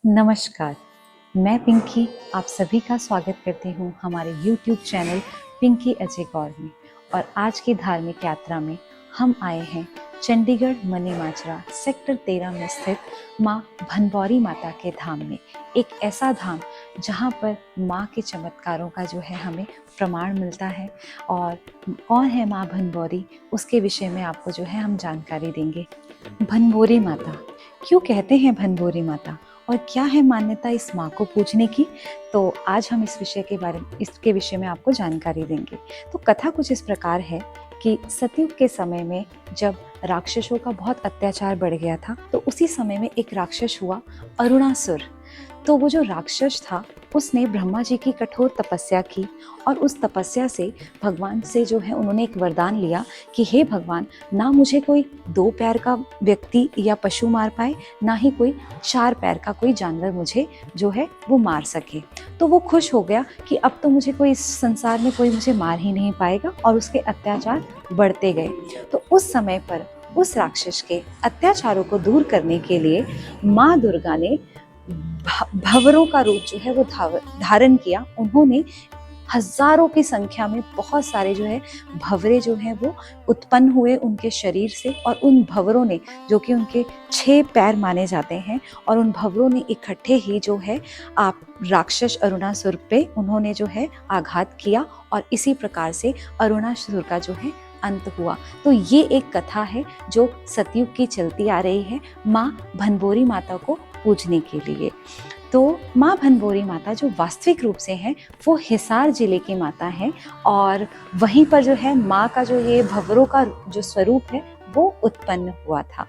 नमस्कार, मैं पिंकी आप सभी का स्वागत करती हूँ हमारे YouTube चैनल पिंकी अजय गौर में। और आज की धार्मिक यात्रा में हम आए हैं चंडीगढ़ मनीमाजरा सेक्टर 13 में स्थित माँ भनबौरी माता के धाम में। एक ऐसा धाम जहाँ पर माँ के चमत्कारों का जो है हमें प्रमाण मिलता है। और कौन है माँ भनबौरी, उसके विषय में आपको जो है हम जानकारी देंगे। भनबौरी माता क्यों कहते हैं भनबौरी माता, और क्या है मान्यता इस माँ को पूजने की, तो आज हम इसके विषय में आपको जानकारी देंगे। तो कथा कुछ इस प्रकार है कि सतयुग के समय में जब राक्षसों का बहुत अत्याचार बढ़ गया था, तो उसी समय में एक राक्षस हुआ अरुणासुर। तो वो जो राक्षस था उसने ब्रह्मा जी की कठोर तपस्या की, और उस तपस्या से भगवान से जो है उन्होंने एक वरदान लिया कि हे भगवान, ना मुझे कोई 2 पैर का व्यक्ति या पशु मार पाए, ना ही कोई 4 पैर का कोई जानवर मुझे जो है वो मार सके। तो वो खुश हो गया कि अब तो मुझे कोई इस संसार में कोई मुझे मार ही नहीं पाएगा, और उसके अत्याचार बढ़ते गए। तो उस समय पर उस राक्षस के अत्याचारों को दूर करने के लिए माँ दुर्गा ने भंवरों का रूप जो है वो धारण किया। उन्होंने हजारों की संख्या में बहुत सारे जो है भंवरे जो है वो उत्पन्न हुए उनके शरीर से, और उन भंवरों ने, जो कि उनके 6 पैर माने जाते हैं, और उन भंवरों ने इकट्ठे ही जो है आप राक्षस अरुणासुर पे उन्होंने जो है आघात किया, और इसी प्रकार से अरुणासुर का जो है अंत हुआ। तो ये एक कथा है जो सतयुग की चलती आ रही है माँ भनबौरी माता को पूजने के लिए। तो माँ भनबौरी माता जो वास्तविक रूप से है वो हिसार जिले की माता है, और वहीं पर जो है माँ का जो ये भंवरों का जो स्वरूप है वो उत्पन्न हुआ था।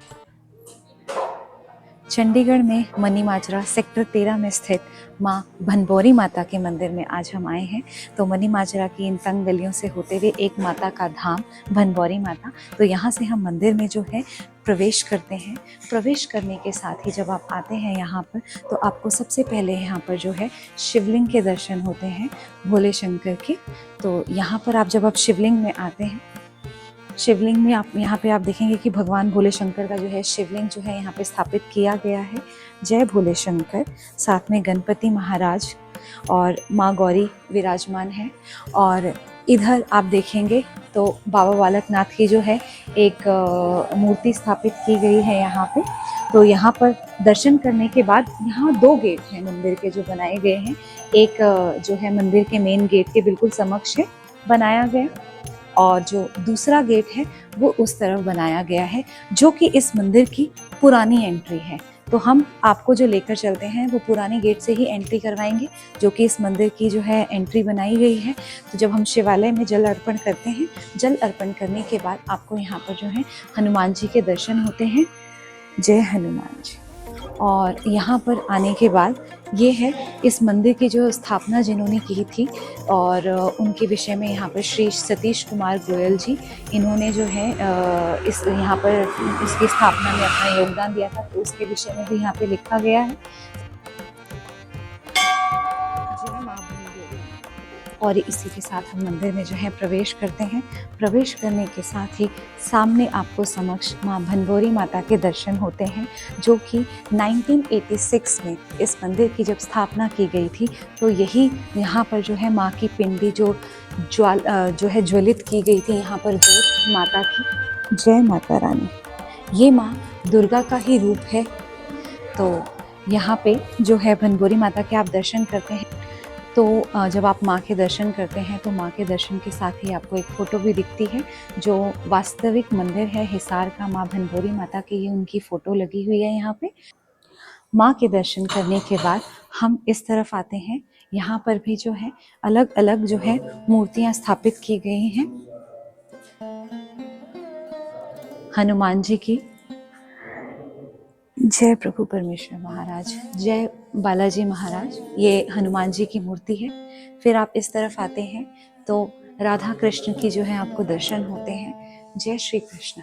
चंडीगढ़ में मनीमाजरा सेक्टर 13 में स्थित माँ भनबौरी माता के मंदिर में आज हम आए हैं। तो मनीमाजरा की इन तंग गलियों से होते हुए एक माता का धाम भनबौरी माता, तो यहाँ से हम मंदिर में जो है प्रवेश करते हैं। प्रवेश करने के साथ ही जब आप आते हैं यहाँ पर, तो आपको सबसे पहले यहाँ पर जो है शिवलिंग के दर्शन होते हैं भोले शंकर के। तो यहाँ पर जब आप शिवलिंग में आते हैं, शिवलिंग में आप यहाँ पे आप देखेंगे कि भगवान भोले शंकर का जो है शिवलिंग जो है यहाँ पे स्थापित किया गया है। जय भोले शंकर। साथ में गणपति महाराज और माँ गौरी विराजमान है। और इधर आप देखेंगे तो बाबा बालकनाथ की जो है एक मूर्ति स्थापित की गई है यहाँ पे। तो यहाँ पर दर्शन करने के बाद यहाँ 2 गेट हैं मंदिर के जो बनाए गए हैं। एक जो है मंदिर के मेन गेट के बिल्कुल समक्ष है बनाया गया, और जो दूसरा गेट है वो उस तरफ बनाया गया है, जो कि इस मंदिर की पुरानी एंट्री है। तो हम आपको जो लेकर चलते हैं वो पुराने गेट से ही एंट्री करवाएंगे, जो कि इस मंदिर की जो है एंट्री बनाई गई है। तो जब हम शिवालय में जल अर्पण करते हैं, जल अर्पण करने के बाद आपको यहाँ पर जो है हनुमान जी के दर्शन होते हैं। जय हनुमान जी। और यहाँ पर आने के बाद ये है इस मंदिर की जो स्थापना जिन्होंने की थी, और उनके विषय में यहाँ पर श्री सतीश कुमार गोयल जी, इन्होंने जो है इस यहाँ पर इसकी स्थापना में अपना योगदान दिया था। तो उसके विषय में भी यहाँ पे लिखा गया है। और इसी के साथ हम मंदिर में जो है प्रवेश करते हैं। प्रवेश करने के साथ ही सामने आपको समक्ष माँ भनबौरी माता के दर्शन होते हैं, जो कि 1986 में इस मंदिर की जब स्थापना की गई थी, तो यही यहाँ पर जो है माँ की पिंडी जो है ज्वलित की गई थी यहाँ पर ज्योत माता की। जय माता रानी। ये माँ दुर्गा का ही रूप है। तो यहाँ पे जो है भनबौरी माता के आप दर्शन करते हैं। तो जब आप माँ के दर्शन करते हैं तो माँ के दर्शन के साथ ही आपको एक फ़ोटो भी दिखती है, जो वास्तविक मंदिर है हिसार का माँ भनबौरी माता की, ये उनकी फ़ोटो लगी हुई है यहाँ पे। माँ के दर्शन करने के बाद हम इस तरफ आते हैं। यहाँ पर भी जो है अलग अलग जो है मूर्तियाँ स्थापित की गई हैं। हनुमान जी की जय, प्रभु परमेश्वर महाराज, जय बालाजी महाराज, ये हनुमान जी की मूर्ति है। फिर आप इस तरफ आते हैं तो राधा कृष्ण की जो है आपको दर्शन होते हैं। जय श्री कृष्ण।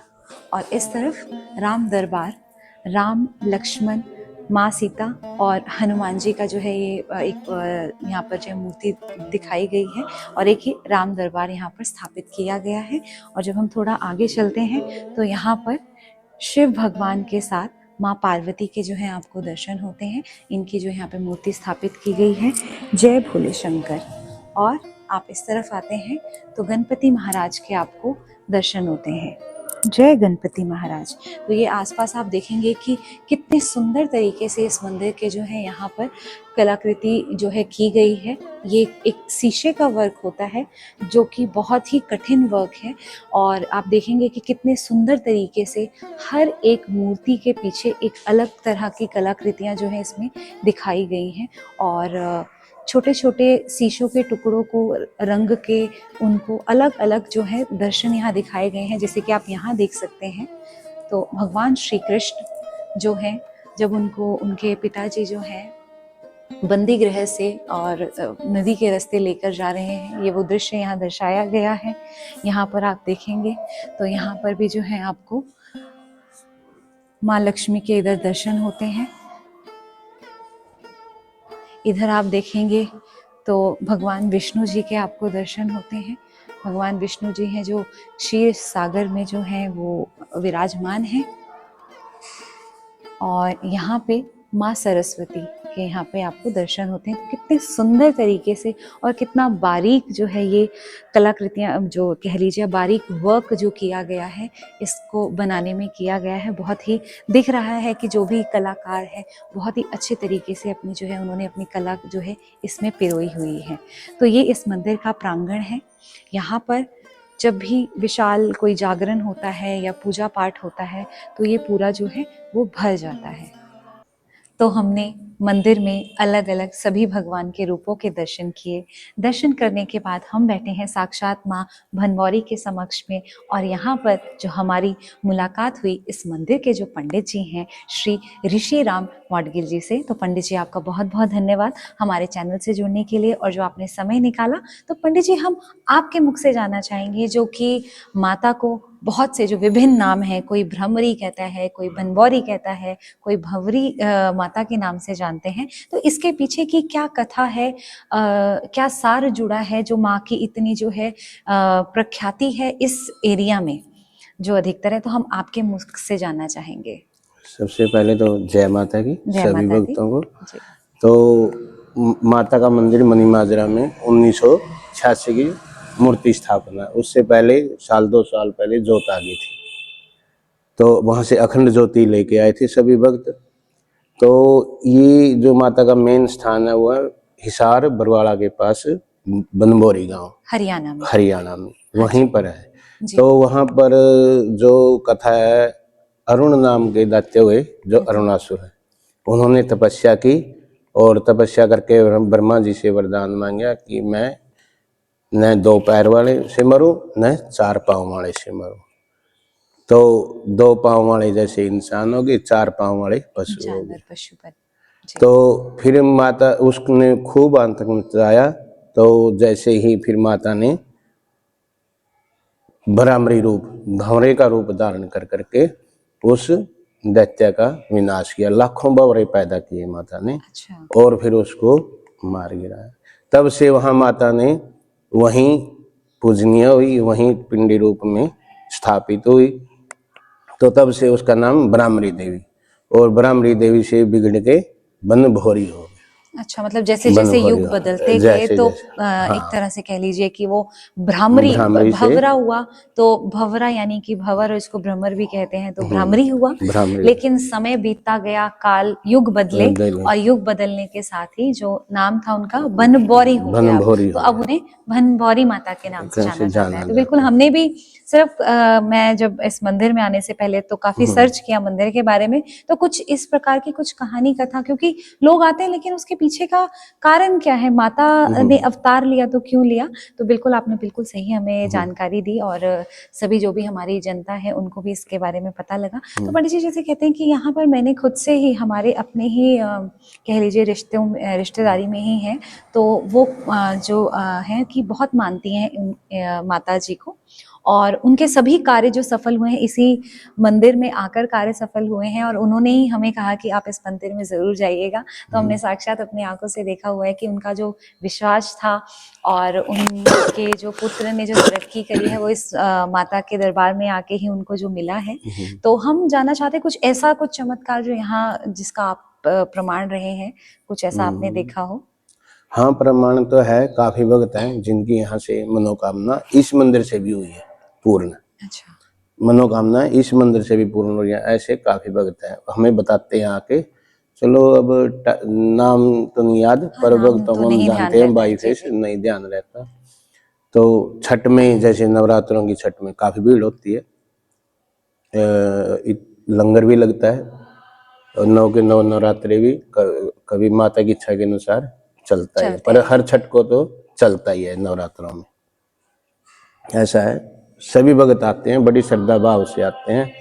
और इस तरफ राम दरबार, राम लक्ष्मण माँ सीता और हनुमान जी का जो है ये एक यहाँ पर जो मूर्ति दिखाई गई है, और एक ही राम दरबार यहाँ पर स्थापित किया गया है। और जब हम थोड़ा आगे चलते हैं तो यहाँ पर शिव भगवान के साथ माँ पार्वती के जो है आपको दर्शन होते हैं। इनकी जो यहाँ पे मूर्ति स्थापित की गई है। जय भोले शंकर। और आप इस तरफ आते हैं तो गणपति महाराज के आपको दर्शन होते हैं। जय गणपति महाराज। तो ये आसपास आप देखेंगे कि कितने सुंदर तरीके से इस मंदिर के जो है यहाँ पर कलाकृति जो है की गई है। ये एक शीशे का वर्क होता है जो कि बहुत ही कठिन वर्क है। और आप देखेंगे कि कितने सुंदर तरीके से हर एक मूर्ति के पीछे एक अलग तरह की कलाकृतियाँ जो है इसमें दिखाई गई हैं। और छोटे छोटे शीशों के टुकड़ों को रंग के उनको अलग अलग जो है दर्शन यहाँ दिखाए गए हैं। जैसे कि आप यहाँ देख सकते हैं तो भगवान श्री कृष्ण जो है जब उनको उनके पिताजी जो हैं बंदी गृह से और नदी के रास्ते लेकर जा रहे हैं, ये वो दृश्य यहाँ दर्शाया गया है। यहाँ पर आप देखेंगे तो यहाँ पर भी जो है आपको माँ लक्ष्मी के इधर दर्शन होते हैं। इधर आप देखेंगे तो भगवान विष्णु जी के आपको दर्शन होते हैं। भगवान विष्णु जी हैं जो क्षीर सागर में जो है वो विराजमान हैं। और यहाँ पे माँ सरस्वती के यहाँ पे आपको दर्शन होते हैं। तो कितने सुंदर तरीके से और कितना बारीक जो है ये कलाकृतियाँ जो कह लीजिए बारीक वर्क जो किया गया है इसको बनाने में किया गया है। बहुत ही दिख रहा है कि जो भी कलाकार है बहुत ही अच्छे तरीके से अपनी जो है उन्होंने अपनी कला जो है इसमें पिरोई हुई है। तो ये इस मंदिर का प्रांगण है। यहाँ पर जब भी विशाल कोई जागरण होता है या पूजा पाठ होता है तो ये पूरा जो है वो भर जाता है। तो हमने मंदिर में अलग अलग सभी भगवान के रूपों के दर्शन किए। दर्शन करने के बाद हम बैठे हैं साक्षात माँ भनबौरी के समक्ष में। और यहाँ पर जो हमारी मुलाकात हुई इस मंदिर के जो पंडित जी हैं श्री ऋषि राम मौडगिल जी से। तो पंडित जी आपका बहुत बहुत धन्यवाद हमारे चैनल से जुड़ने के लिए और जो आपने समय निकाला। तो पंडित जी हम आपके मुख से जानना चाहेंगे जो कि माता को बहुत से जो विभिन्न नाम हैं, कोई भ्रमरी कहता है, कोई बनबौरी कहता है, कोई भंवरी माता के नाम से जानते हैं। तो इसके पीछे की क्या कथा है, क्या सार जुड़ा है जो माँ की इतनी जो है प्रख्याति है इस एरिया में जो अधिकतर है। तो हम आपके मुख से जानना चाहेंगे। सबसे पहले तो जय माता की सभी भक्तों को। तो माता का मंदिर मनीमाजरा में 1986 की मूर्ति स्थापना। उससे पहले साल 2 साल पहले जोत आ गई थी तो वहां से अखंड ज्योति लेके आए थे सभी भक्त। तो ये जो माता का मेन स्थान है वह हिसार बरवाड़ा के पास बनबोरी गांव हरियाणा में वहीं पर है। तो वहां पर जो कथा है अरुण नाम के दैत्य हुए जो अरुणासुर है उन्होंने तपस्या की और तपस्या करके ब्रह्मा जी से वरदान मांगा कि मैं न 2 पैर वाले से मरूं न 4 पांव वाले से मरूं। तो 2 पांव वाले जैसे इंसान हो गए, 4 पांव वाले पशु हो गए। तो फिर माता उसने खूब आतंक मचाया। तो जैसे ही फिर माता ने भ्रामरी रूप भंवरे का रूप धारण कर करके उस दैत्य का विनाश किया। लाखों भंवरे पैदा किए माता ने और फिर उसको मार गिराया। तब से वहां माता ने वहीं पूजनीय हुई, वहीं पिंडी रूप में स्थापित हुई। तो तब से उसका नाम भ्रामरी देवी और भ्रामरी देवी से बिगड़ के बनभौरी हो गई। अच्छा, मतलब जैसे जैसे युग बदलते गए तो एक तरह से कह लीजिए कि वो भ्रामरी भंवरा हुआ। तो भंवरा यानी कि भंवर, इसको भ्रमर भी कहते हैं, तो भ्रामरी हुआ। लेकिन समय बीतता गया, काल युग बदले और युग बदलने के साथ ही जो नाम था उनका बनबौरी हो गया। तो अब उन्हें बनबौरी माता के नाम से जाना जाता है। तो बिल्कुल हमने भी सिर्फ मैं जब इस मंदिर में आने से पहले तो काफी सर्च किया मंदिर के बारे में। तो कुछ इस प्रकार की कुछ कहानी कथा, क्योंकि लोग आते हैं लेकिन उसके पीछे का कारण क्या है, माता ने अवतार लिया तो क्यों लिया। तो बिल्कुल आपने बिल्कुल सही हमें जानकारी दी और सभी जो भी हमारी जनता है उनको भी इसके बारे में पता लगा। तो पंडित जी जैसे कहते हैं कि यहाँ पर मैंने खुद से ही हमारे अपने ही कह लीजिए रिश्तेदारी में ही है, तो वो जो है कि बहुत मानती हैं माता जी को और उनके सभी कार्य जो सफल हुए हैं इसी मंदिर में आकर कार्य सफल हुए हैं, और उन्होंने ही हमें कहा कि आप इस मंदिर में जरूर जाइएगा। तो हमने साक्षात अपनी आंखों से देखा हुआ है कि उनका जो विश्वास था और उनके जो पुत्र ने जो तरक्की करी है वो इस माता के दरबार में आके ही उनको जो मिला है। तो हम जानना चाहते हैं कुछ ऐसा, कुछ चमत्कार जो यहाँ जिसका आप प्रमाण रहे हैं, कुछ ऐसा आपने देखा हो। हाँ, प्रमाण तो है, काफी भक्त हैं जिनकी यहाँ से मनोकामना इस मंदिर से भी हुई है पूर्ण। अच्छा। मनोकामना इस मंदिर से भी पूर्ण हुई है, ऐसे काफी भक्त हैं, हमें बताते हैं आके। चलो अब नाम तो नहीं याद, पर भक्तों को हम जानते हैं, बाई फेस नहीं ध्यान रहता। तो छठ में, जैसे नवरात्रों की छठ में काफी भीड़ होती है, लंगर भी लगता है, और 9 के 9 नवरात्रे भी कभी माता की इच्छा के अनुसार चलता है, पर हर छठ को तो चलता ही है नवरात्रों में। ऐसा है, सभी भक्त आते हैं, बड़ी श्रद्धा भाव से आते हैं,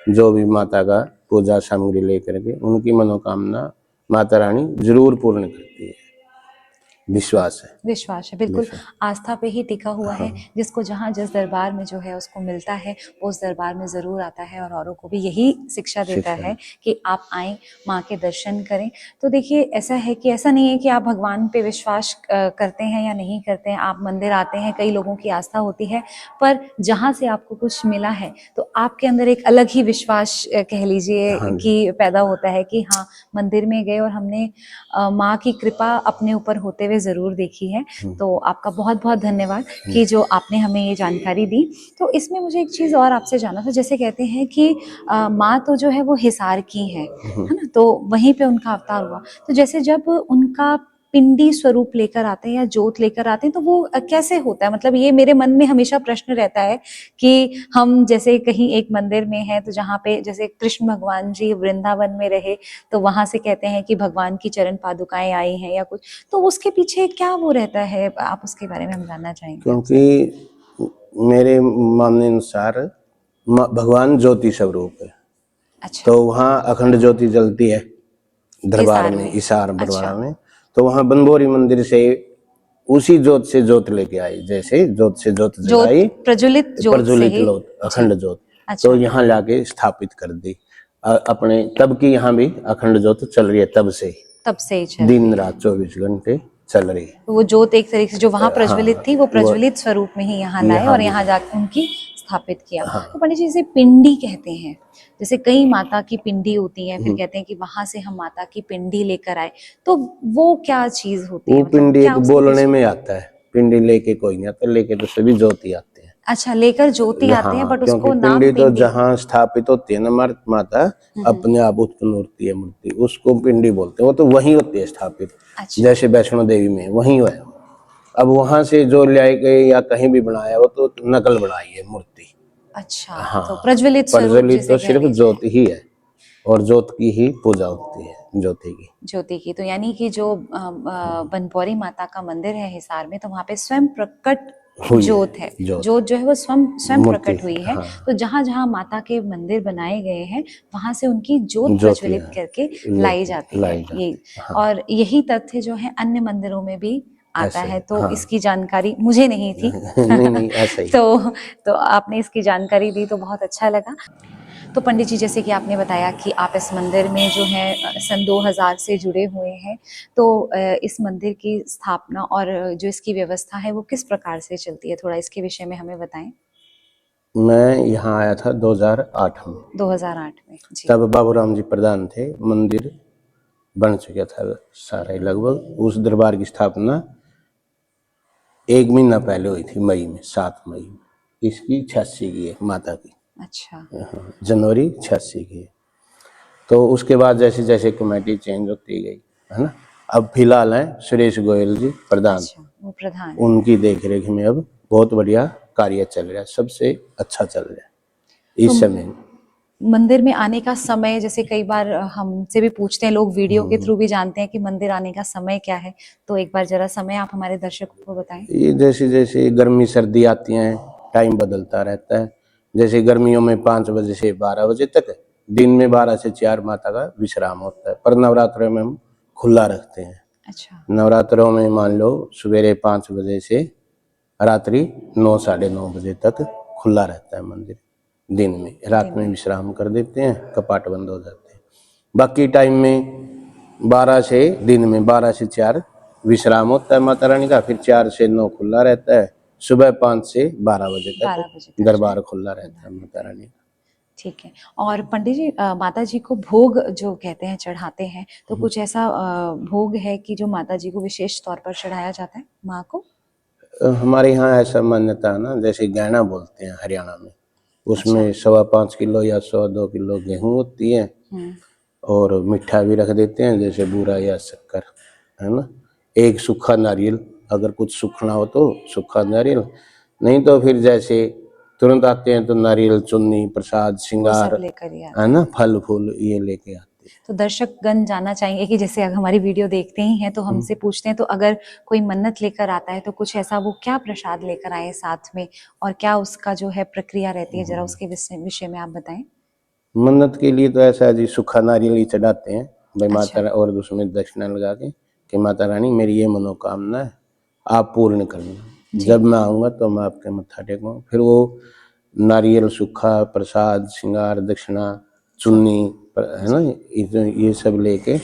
जो भी माता का पूजा सामग्री लेकर के, उनकी मनोकामना माता रानी जरूर पूर्ण करती है। विश्वास है, बिल्कुल आस्था पे ही टिका हुआ है। जिसको जहाँ जिस दरबार में जो है उसको मिलता है, वो उस दरबार में जरूर आता है और औरों को भी यही शिक्षा देता है कि आप आएं, माँ के दर्शन करें। तो देखिए ऐसा है कि ऐसा नहीं है कि आप भगवान पे विश्वास करते हैं या नहीं करते हैं, आप मंदिर आते हैं, कई लोगों की आस्था होती है, पर जहाँ से आपको कुछ मिला है तो आपके अंदर एक अलग ही विश्वास कह लीजिए कि पैदा होता है कि हाँ, मंदिर में गए और हमने माँ की कृपा अपने ऊपर होते हुए जरूर देखी है। तो आपका बहुत बहुत धन्यवाद कि जो आपने हमें ये जानकारी दी। तो इसमें मुझे एक चीज और आपसे जानना था, जैसे कहते हैं कि माँ तो जो है वो हिसार की है ना, तो वहीं पे उनका अवतार हुआ। तो जैसे जब उनका पिंडी स्वरूप लेकर आते हैं या जोत लेकर आते हैं तो वो कैसे होता है, मतलब ये मेरे मन में हमेशा प्रश्न रहता है कि हम जैसे कहीं एक मंदिर में हैं तो जहाँ पे जैसे कृष्ण भगवान जी वृंदावन में रहे तो वहां से कहते हैं कि भगवान की चरण पादुकाएं आई हैं या कुछ, तो उसके पीछे क्या वो रहता है, आप उसके बारे में हम जानना चाहेंगे। क्योंकि मेरे मानने अनुसार भगवान ज्योति स्वरूप है। अच्छा। तो वहाँ अखंड ज्योति जलती है दरबार में, इसार दरबार में। तो वहाँ बनभोरी मंदिर से उसी जोत से जोत लेके आई, जैसे जोत से जोत जलाई, प्रज्वलित जोत अखंड जोत। तो यहाँ लाके स्थापित कर दी अपने, तब की यहाँ भी अखंड ज्योत चल रही है, तब से दिन रात 24 घंटे चल रही है। वो जोत एक तरीके से जो वहाँ प्रज्वलित थी वो प्रज्वलित स्वरूप में ही यहाँ लाए और यहाँ जाकर उनकी स्थापित किया। तो पंडित जी, जैसे पिंडी कहते हैं, जैसे कई माता की पिंडी होती है, फिर कहते हैं कि वहां से हम माता की पिंडी लेकर आए, तो वो क्या चीज होती है? वो पिंडी एक बोलने में आता है, पिंडी लेके कोई नहीं आता, लेके तो सभी ज्योति आते हैं। अच्छा, लेकर ज्योति आते हैं, बट उसको नाम पिंडी तो जहाँ स्थापित होती है ना माता अपने आप उत्पन्न होती है मूर्ति, उसको पिंडी बोलते हैं। वो तो वहीं होती है स्थापित। अच्छा। जैसे वैष्णो देवी में वहीं है। अब वहां से जो लाए गए या कहीं भी बनाया वो तो नकल बनाई है मूर्ति। अच्छा। हाँ, तो प्रज्वलित तो सिर्फ ज्योति ही है और ज्योत की ही पूजा होती है, ज्योति की। तो यानी कि जो बनभौरी माता का मंदिर है हिसार में, तो वहाँ पे स्वयं प्रकट जोत है, जोत जो है वो स्वयं प्रकट हुई है। हाँ। तो जहाँ जहाँ माता के मंदिर बनाए गए हैं वहां से उनकी जोत प्रज्वलित करके लाई जाती है ये। हाँ। और यही तथ्य जो है अन्य मंदिरों में भी आता है। तो हाँ। इसकी जानकारी मुझे नहीं थी। नहीं, ऐसा ही। तो आपने इसकी जानकारी दी तो बहुत अच्छा लगा। तो पंडित जी, जैसे कि आपने बताया कि आप इस मंदिर में जो है सन 2000 से जुड़े हुए हैं, तो इस मंदिर की स्थापना और जो इसकी व्यवस्था है वो किस प्रकार से चलती है, थोड़ा इसके विषय में हमें बताएं। मैं यहाँ आया था 2008 में। 2008 में जी। तब बाबूराम जी प्रधान थे, मंदिर बन चुका था सारा लगभग। उस दरबार की स्थापना 1 महीना पहले हुई थी, मई में, 7 मई में। इसकी 86 की है माता की। अच्छा। जनवरी 86 की। तो उसके बाद जैसे जैसे कमेटी चेंज होती गई है ना, अब फिलहाल है सुरेश गोयल जी प्रधान। अच्छा, वो प्रधान। उनकी देखरेख में अब बहुत बढ़िया कार्य चल रहा है, सबसे अच्छा चल रहा है इस समय। मंदिर में आने का समय, जैसे कई बार हमसे भी पूछते हैं लोग, वीडियो के थ्रू भी जानते हैं कि मंदिर आने का समय क्या है, तो एक बार जरा समय आप हमारे दर्शकों को बताएं। ये जैसे जैसे गर्मी सर्दी आती है टाइम बदलता रहता है। जैसे गर्मियों में 5 बजे से 12 बजे तक, दिन में 12 से 4 माता का विश्राम होता है। पर नवरात्रों में हम खुला रखते हैं। अच्छा। नवरात्रों में मान लो सवेरे 5 बजे से रात्रि 9 साढ़े 9 बजे तक खुला रहता है मंदिर दिन में, रात में विश्राम कर देते हैं, कपाट बंद हो जाते हैं। बाकी टाइम में 12 से दिन में 12 से 4 विश्राम होता है माता रानी का, फिर 4 से 9 खुला रहता है, सुबह 5 से 12 बजे 12 बजे तक तक दरबार खुला रहता है माता रानी का। ठीक है। और पंडित जी माता जी को भोग जो कहते हैं चढ़ाते हैं, तो कुछ ऐसा भोग है कि जो माता जी को विशेष तौर पर चढ़ाया जाता है माँ को? हमारे यहाँ ऐसा मान्यता है ना, जैसे गैना बोलते हैं हरियाणा में, उसमें अच्छा। 5.25 किलो या 2 किलो गेहूं होती है, और मीठा भी रख देते हैं जैसे बूरा या शक्कर, है ना। एक सूखा नारियल, अगर कुछ सूखना हो तो सूखा नारियल, नहीं तो फिर जैसे तुरंत आते हैं तो नारियल, चुन्नी, प्रसाद, वो सब श्रृंगार, लेकर ही है आते हैं। ना, फल फूल ये लेके आते तो दर्शकगण जानना चाहेंगे कि जैसे अगर हमारी वीडियो देखते ही हैं तो हमसे पूछते हैं, तो अगर कोई मन्नत लेकर आता है तो कुछ ऐसा वो क्या प्रसाद लेकर आए साथ में, और क्या उसका जो है प्रक्रिया रहती है, जरा उसके विषय में आप बताएं। हैं। मन्नत के लिए तो ऐसा है जी, सूखा नारियल ही चढ़ाते हैं भाई अच्छा। और उसमें दक्षिणा लगा के कि माता रानी मेरी ये मनोकामना है, आप पूर्ण करना, जी। जब मैं आऊँगा तो मैं आपके मत्था टेकूँगा। फिर वो नारियल, सूखा, प्रसाद, श्रृंगार, दक्षिणा, चुन्नी, है ना, ये सब लेके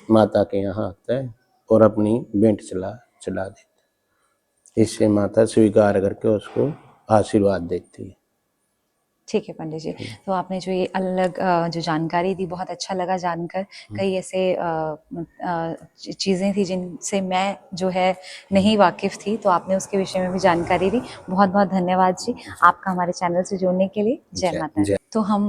माता के यहाँ आता है और अपनी भेंट चला देता है। इससे माता स्वीकार करके उसको आशीर्वाद देती है। ठीक है पंडित जी। तो आपने जो ये अलग जो जानकारी दी, बहुत अच्छा लगा जानकर। कई ऐसे चीज़ें थी जिनसे मैं जो है नहीं वाकिफ़ थी, तो आपने उसके विषय में भी जानकारी दी। बहुत बहुत धन्यवाद जी आपका हमारे चैनल से जुड़ने के लिए। जय माता दी। तो हम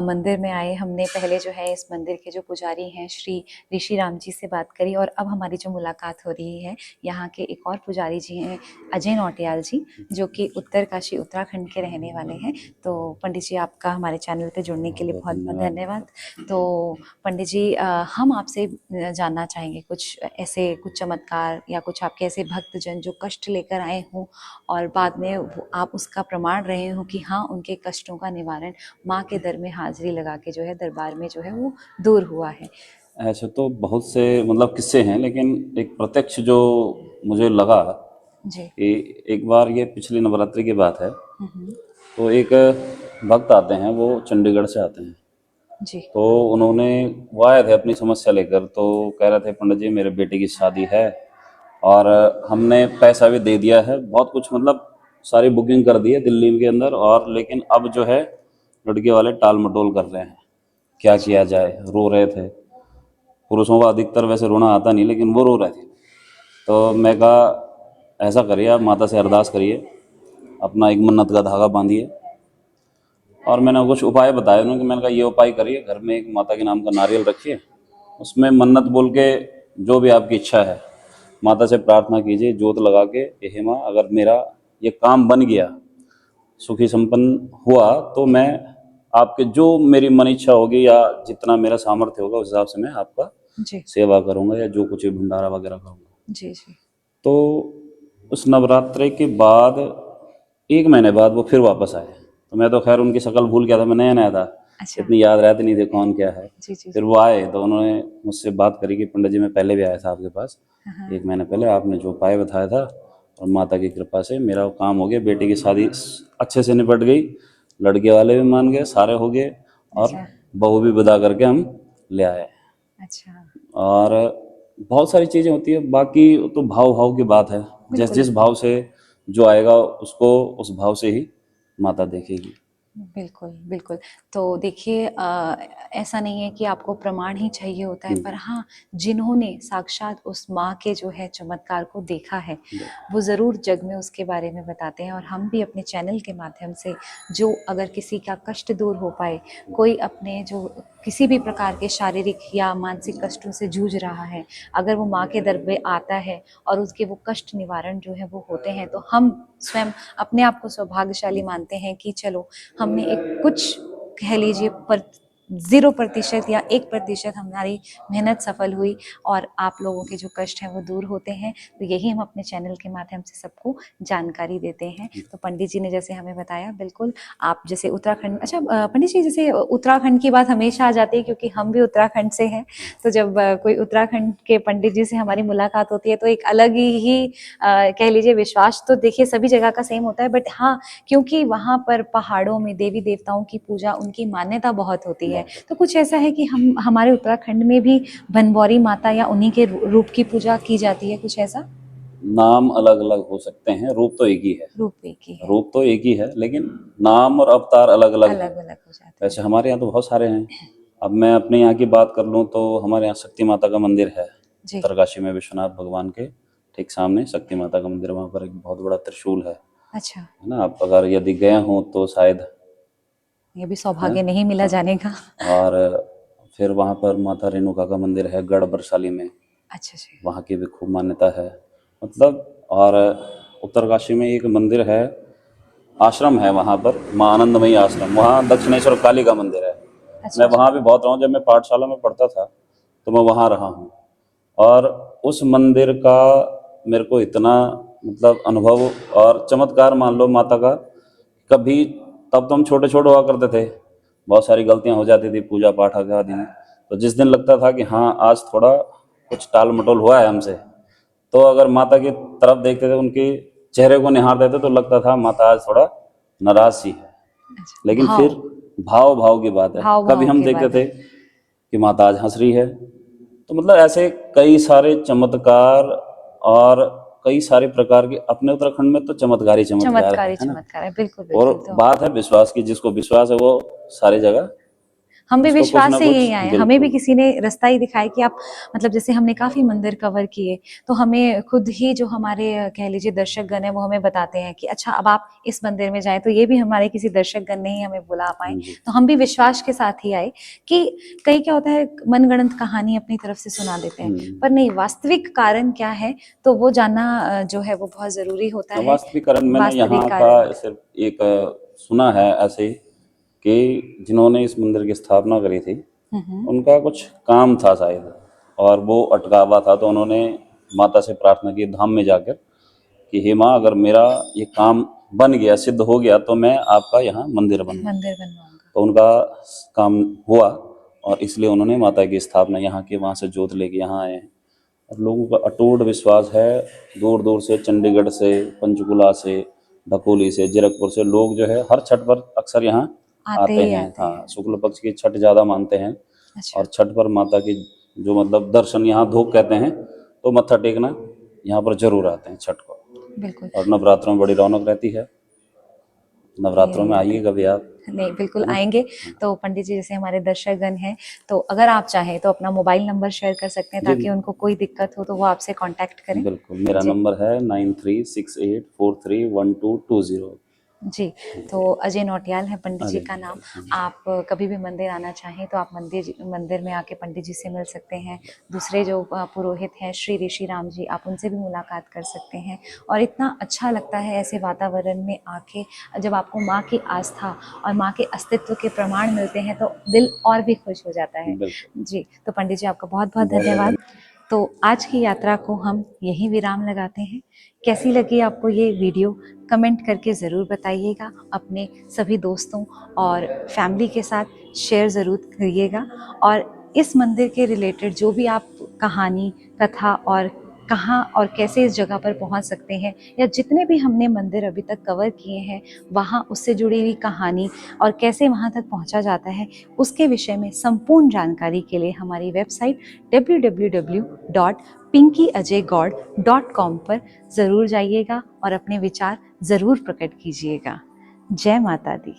मंदिर में आए, हमने पहले जो है इस मंदिर के जो पुजारी हैं श्री ऋषि राम जी से बात करी, और अब हमारी जो मुलाकात हो रही है यहाँ के एक और पुजारी जी हैं अजय नौटियाल जी, जो कि उत्तरकाशी उत्तराखंड के रहने वाले हैं। तो पंडित जी आपका हमारे चैनल पे जुड़ने के लिए बहुत बहुत धन्यवाद। तो पंडित जी हम आपसे जानना चाहेंगे कुछ ऐसे कुछ चमत्कार या कुछ आपके ऐसे भक्तजन जो कष्ट लेकर आए हों और बाद में आप उसका प्रमाण रहे हो कि हाँ उनके कष्टों का निवारण माँ के दर में हाजिरी लगा के जो है दरबार में जो है वो दूर हुआ है। ऐसे तो बहुत से मतलब किस्से हैं, लेकिन एक प्रत्यक्ष जो मुझे लगा जी। कि एक बार, ये पिछली नवरात्रि की बात है, तो एक भक्त आते हैं, वो चंडीगढ़ से आते हैं। जी। तो उन्होंने, वो आए थे अपनी समस्या लेकर, तो कह रहे थे पंडित जी मेरे बेटे की शादी है और हमने पैसा भी दे दिया है, बहुत कुछ मतलब सारी बुकिंग कर दी है दिल्ली के अंदर, और लेकिन अब जो है लड़के वाले टाल मटोल कर रहे हैं, क्या किया जाए। रो रहे थे। पुरुषों को अधिकतर वैसे रोना आता नहीं, लेकिन वो रो रहे थे। तो मैं कहा ऐसा करिए, आप माता से अरदास करिए, अपना एक मन्नत का धागा बांधिए, और मैंने कुछ उपाय बताए उन्होंने। कि मैंने कहा ये उपाय करिए, घर में एक माता के नाम का नारियल रखिए, उसमें मन्नत बोल के जो भी आपकी इच्छा है माता से प्रार्थना कीजिए, जोत लगा के, हे माँ अगर मेरा ये काम बन गया, सुखी संपन्न हुआ, तो मैं आपके जो मेरी मन इच्छा होगी या जितना मेरा सामर्थ्य होगा उस हिसाब से मैं आपका जी। सेवा करूंगा, या जो कुछ भी भंडारा वगैरह करूंगा। जी। जी। तो उस नवरात्रि के बाद 1 महीने बाद वो फिर वापस आए। तो मैं तो खैर उनकी शक्ल भूल गया था, मैं नया नया था, अच्छा। इतनी याद रहती नहीं थी कौन क्या है। जी। जी। फिर वो आए तो उन्होंने मुझसे बात करी कि पंडित जी मैं पहले भी आया था आपके पास 1 महीने पहले, आपने जो उपाय बताया था, और माता की कृपा से मेरा काम हो गया, बेटे की शादी अच्छे से निपट गई, लड़के वाले भी मान गए, सारे हो गए, और अच्छा। बहू भी विदा करके हम ले आए। अच्छा। और बहुत सारी चीज़ें होती है, बाकी तो भाव भाव की बात है, जिस बिल्कुल। जिस भाव से जो आएगा उसको उस भाव से ही माता देखेगी। बिल्कुल, बिल्कुल। तो देखिए ऐसा नहीं है कि आपको प्रमाण ही चाहिए होता है, पर हाँ, जिन्होंने साक्षात उस माँ के जो है चमत्कार को देखा है, वो ज़रूर जग में उसके बारे में बताते हैं। और हम भी अपने चैनल के माध्यम से जो अगर किसी का कष्ट दूर हो पाए, कोई अपने जो किसी भी प्रकार के शारीरिक या मानसिक कष्टों से जूझ रहा है, अगर वो माँ के दर पे आता है और उसके वो कष्ट निवारण जो है वो होते हैं, तो हम स्वयं अपने आप को सौभाग्यशाली मानते हैं कि चलो हमने एक कुछ कह लीजिए पर 0% या 1% हमारी मेहनत सफल हुई और आप लोगों के जो कष्ट हैं वो दूर होते हैं। तो यही हम अपने चैनल के माध्यम से सबको जानकारी देते हैं। तो पंडित जी ने जैसे हमें बताया, बिल्कुल आप जैसे उत्तराखंड, अच्छा पंडित जी जैसे उत्तराखंड की बात हमेशा आ जाती है क्योंकि हम भी उत्तराखंड से हैं। तो जब कोई उत्तराखंड के पंडित जी से हमारी मुलाकात होती है तो एक अलग ही कह लीजिए विश्वास, तो देखिए सभी जगह का सेम होता है, बट हाँ, क्योंकि वहाँ पर पहाड़ों में देवी देवताओं की पूजा, उनकी मान्यता बहुत होती है। तो कुछ ऐसा है कि हम हमारे उत्तराखंड में भी बनबौरी माता या उन्हीं के रूप की पूजा की जाती है, कुछ ऐसा? नाम अलग अलग हो सकते हैं, रूप तो एक ही है। रूप एक ही है, रूप तो एक ही है, लेकिन नाम और अवतार अलग अलग है। अलग अलग हो जाते हैं। वैसे हमारे यहाँ तो बहुत सारे हैं। अब मैं अपने यहाँ की बात कर लूँ तो हमारे यहाँ शक्ति माता का मंदिर है, जी, उत्तरकाशी में विश्वनाथ भगवान के ठीक सामने शक्ति माता का मंदिर। वहाँ पर एक बहुत बड़ा त्रिशूल है अच्छा, ना। आप अगर यदि गए हो तो शायद, ये भी सौभाग्य नहीं मिला जाने का। और फिर वहाँ पर माता रेणुका का मंदिर है गढ़ बरसाली में, अच्छा जी, वहाँ की भी खूब मान्यता है मतलब। और उत्तरकाशी में एक मंदिर है, आश्रम है वहाँ पर, माँ आनंदमयी आश्रम, वहाँ दक्षिणेश्वर काली का मंदिर है। अच्छा मैं वहाँ भी बहुत रहा हूँ, जब मैं पाठशाला में पढ़ता था तो मैं वहाँ रहा हूँ। और उस मंदिर का मेरे को इतना मतलब अनुभव और चमत्कार मान लो माता का, कभी, तब तो हम छोटे छोटे हुआ करते थे, बहुत सारी गलतियां हो जाती थी पूजा पाठ आदि में। तो जिस दिन लगता था कि हाँ आज थोड़ा कुछ टाल मटोल हुआ है हमसे, तो अगर माता की तरफ देखते थे, उनके चेहरे को निहारते थे, तो लगता था माता आज थोड़ा नाराज सी है। अच्छा, लेकिन भाव, फिर भाव भाव की बात है, भाव कभी भाव हम के देखते बाद थे कि माता आज हंस रही है। तो मतलब ऐसे कई सारे चमत्कार और कई सारे प्रकार के अपने उत्तराखंड में तो चमत्कार ही चमत्कार चमत्कारी है ना। चमत्कार है, बिल्कुल और बिल्कुल। तो बात है विश्वास की, जिसको विश्वास है वो सारी जगह हम भी उसको कुछ विश्वास ना से कुछ, यही आए, हमें भी बिल्कुल किसी ने रास्ता ही दिखाया कि आप, मतलब जैसे हमने काफी मंदिर कवर किए, तो हमें खुद ही जो हमारे कह लीजिए दर्शक गण है वो हमें बताते हैं कि अच्छा अब आप इस मंदिर में जाएं। तो ये भी हमारे किसी दर्शक गण ने ही हमें बुला पाए, जी। तो हम भी विश्वास के साथ ही आए। कि कई क्या होता है, मनगढ़ंत कहानी अपनी तरफ से सुना देते हैं, पर नहीं, वास्तविक कारण क्या है तो वो जानना जो है वो बहुत जरूरी होता है। वास्तविकरण मैंने यहाँ वास्तविक का कारण, सिर्फ एक सुना है ऐसे कि जिन्होंने इस मंदिर की स्थापना करी थी, उनका कुछ काम था शायद, और वो अटका हुआ था, तो उन्होंने माता से प्रार्थना की धाम में जाकर कि हे माँ, अगर मेरा ये काम बन गया, सिद्ध हो गया, तो मैं आपका यहाँ मंदिर बनूंगा। मंदिर बनवाऊंगा। तो उनका काम हुआ, और इसलिए उन्होंने माता की स्थापना यहाँ के, वहाँ से जोत लेके यहाँ आए हैं। और लोगों का अटूट विश्वास है, दूर दूर से, चंडीगढ़ से, पंचकुला से, ढकोली से, जीरकपुर से लोग जो है हर छठ पर अक्सर यहाँ आते आते ही हैं। आते हाँ, हैं। शुक्ल पक्ष की छठ ज़्यादा मानते हैं, अच्छा, और छठ पर माता की जो मतलब दर्शन, यहाँ धूप कहते हैं, तो मत्था टेकना यहाँ पर जरूर आते हैं छठ को। बिल्कुल। और नवरात्रों में बड़ी रौनक रहती है, नवरात्रों में ये आइए कभी आप, नहीं, बिल्कुल है ना। आएंगे। तो पंडित जी जैसे हमारे दर्शक गण हैं, तो अगर आप चाहें तो अपना मोबाइल नंबर शेयर कर सकते हैं जी ताकि उनको कोई दिक्कत हो तो वो आपसे कांटेक्ट करें। बिल्कुल, मेरा जी नंबर है 9368431220। जी। तो अजय नौटियाल है पंडित जी अजय का नाम। नौटियाल, आप कभी भी मंदिर आना चाहें तो आप मंदिर में आके पंडित जी से मिल सकते हैं। दूसरे जो पुरोहित हैं श्री ऋषि राम जी, आप उनसे भी मुलाकात कर सकते हैं। और इतना अच्छा लगता है ऐसे वातावरण में आके, जब आपको माँ की आस्था और माँ के अस्तित्व के प्रमाण मिलते हैं तो दिल और भी खुश हो जाता है। बिल्कुल। जी, तो पंडित जी आपका बहुत बहुत बहुत धन्यवाद। बहुत तो आज की यात्रा को हम यहीं विराम लगाते हैं। कैसी लगी आपको ये वीडियो, कमेंट करके ज़रूर बताइएगा। अपने सभी दोस्तों और फैमिली के साथ शेयर ज़रूर करिएगा। और इस मंदिर के रिलेटेड जो भी आप कहानी, कथा और कहाँ और कैसे इस जगह पर पहुंच सकते हैं, या जितने भी हमने मंदिर अभी तक कवर किए हैं वहाँ उससे जुड़ी हुई कहानी और कैसे वहाँ तक पहुँचा जाता है, उसके विषय में संपूर्ण जानकारी के लिए हमारी वेबसाइट www.pinkyajaygaud.com पर ज़रूर जाइएगा और अपने विचार ज़रूर प्रकट कीजिएगा। जय माता दी।